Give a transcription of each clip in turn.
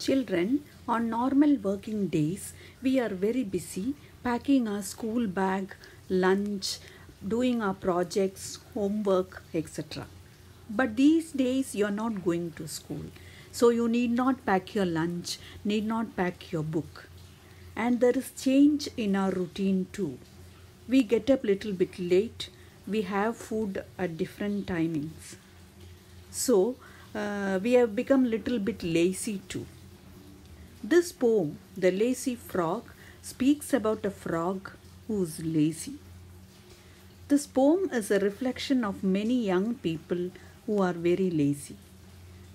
Children, on normal working days, we are very busy packing our school bag, lunch, doing our projects, homework, etc. But these days you are not going to school. So you need not pack your lunch, need not pack your book. And there is change in our routine too. We get up little bit late, we have food at different timings. So we have become little bit lazy too. This poem, The Lazy Frog, speaks about a frog who's lazy. This poem is a reflection of many young people who are very lazy.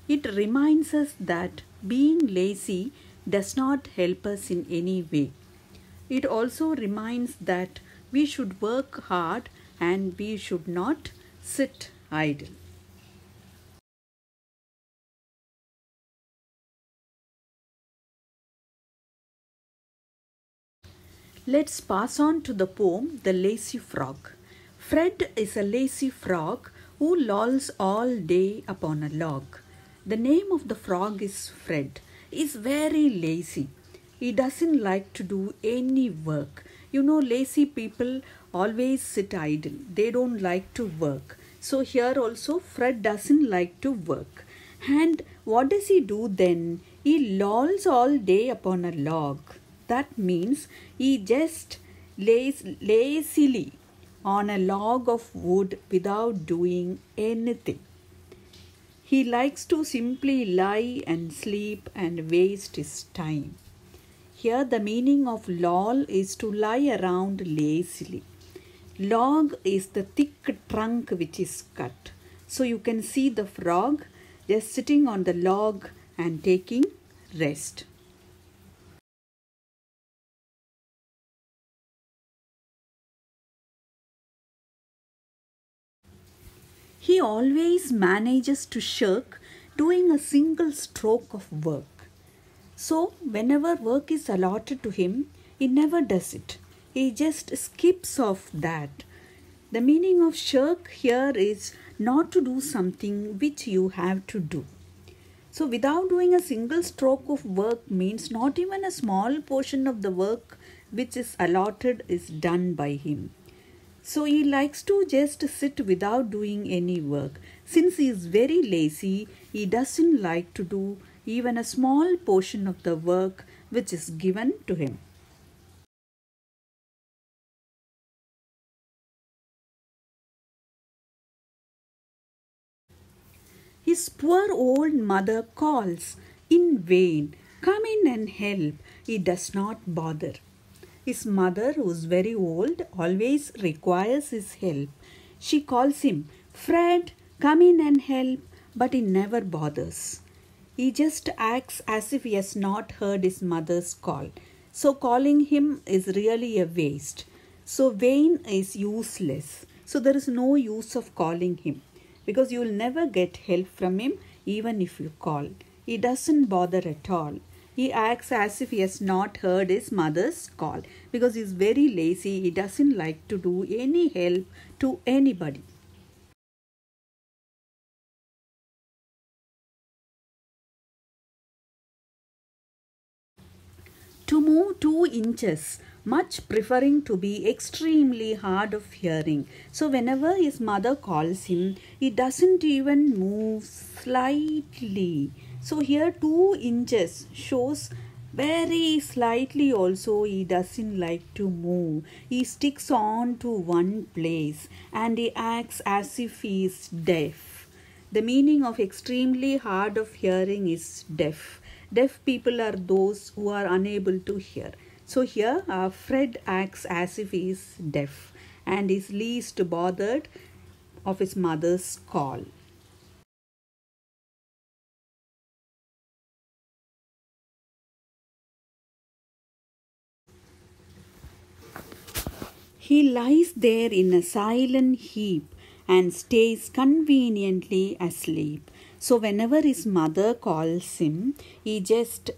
It reminds us that being lazy does not help us in any way. It also reminds that we should work hard and we should not sit idle. Let's pass on to the poem The Lazy Frog. Fred is a lazy frog who lolls all day upon a log. The name of the frog is Fred. He is very lazy. He doesn't like to do any work. You know, lazy people always sit idle. They don't like to work. So here also Fred doesn't like to work. And what does he do then? He lolls all day upon a log. That means he just lays lazily on a log of wood without doing anything. He likes to simply lie and sleep and waste his time. Here the meaning of loll is to lie around lazily. Log is the thick trunk which is cut. So you can see the frog just sitting on the log and taking rest. He always manages to shirk doing a single stroke of work. So, whenever work is allotted to him, he never does it. He just skips off that. The meaning of shirk here is not to do something which you have to do. So, without doing a single stroke of work means not even a small portion of the work which is allotted is done by him. So he likes to just sit without doing any work. Since he is very lazy, he doesn't like to do even a small portion of the work which is given to him. His poor old mother calls in vain. Come in and help. He does not bother. His mother, who is very old, always requires his help. She calls him, Fred, come in and help, but he never bothers. He just acts as if he has not heard his mother's call. So calling him is really a waste. So vain is useless. So there is no use of calling him because you will never get help from him even if you call. He doesn't bother at all. He acts as if he has not heard his mother's call because he is very lazy. He doesn't like to do any help to anybody. To move 2 inches, much preferring to be extremely hard of hearing. So whenever his mother calls him, he doesn't even move slightly. So here 2 inches shows very slightly also he doesn't like to move. He sticks on to one place and he acts as if he is deaf. The meaning of extremely hard of hearing is deaf. Deaf people are those who are unable to hear. So here Fred acts as if he is deaf and is least bothered of his mother's call. He lies there in a silent heap and stays conveniently asleep. So whenever his mother calls him, he just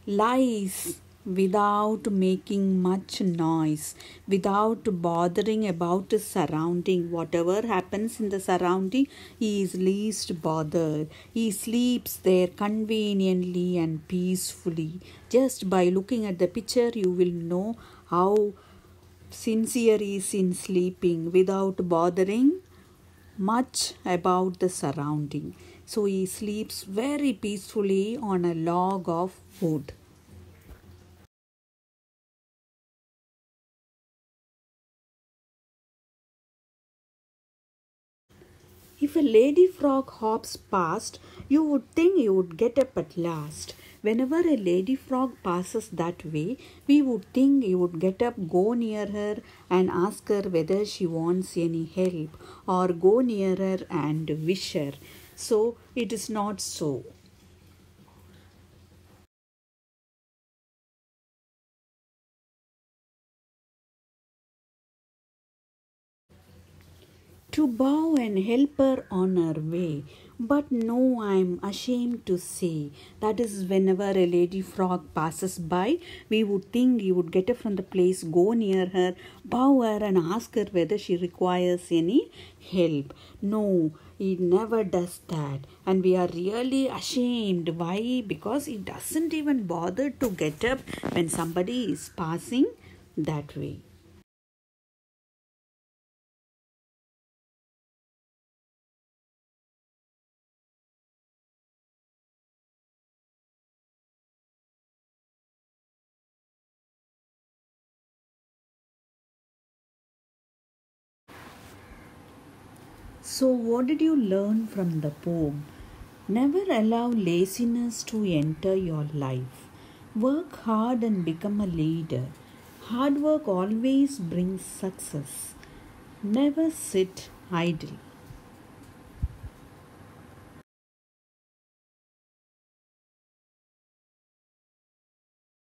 lies without making much noise, without bothering about his surrounding. Whatever happens in the surrounding, he is least bothered. He sleeps there conveniently and peacefully. Just by looking at the picture, you will know how sincere he is in sleeping without bothering much about the surrounding. So he sleeps very peacefully on a log of wood. If a lady frog hops past, you would think you would get up at last. Whenever a lady frog passes that way, we would think you would get up, go near her, and ask her whether she wants any help, or go near her and wish her. So it is not so. To bow and help her on her way. But no, I am ashamed to say that is whenever a lady frog passes by, we would think you would get her from the place, go near her, bow her, and ask her whether she requires any help. No, he never does that, and we are really ashamed. Why? Because he doesn't even bother to get up when somebody is passing that way. So, what did you learn from the poem? Never allow laziness to enter your life. Work hard and become a leader. Hard work always brings success. Never sit idle.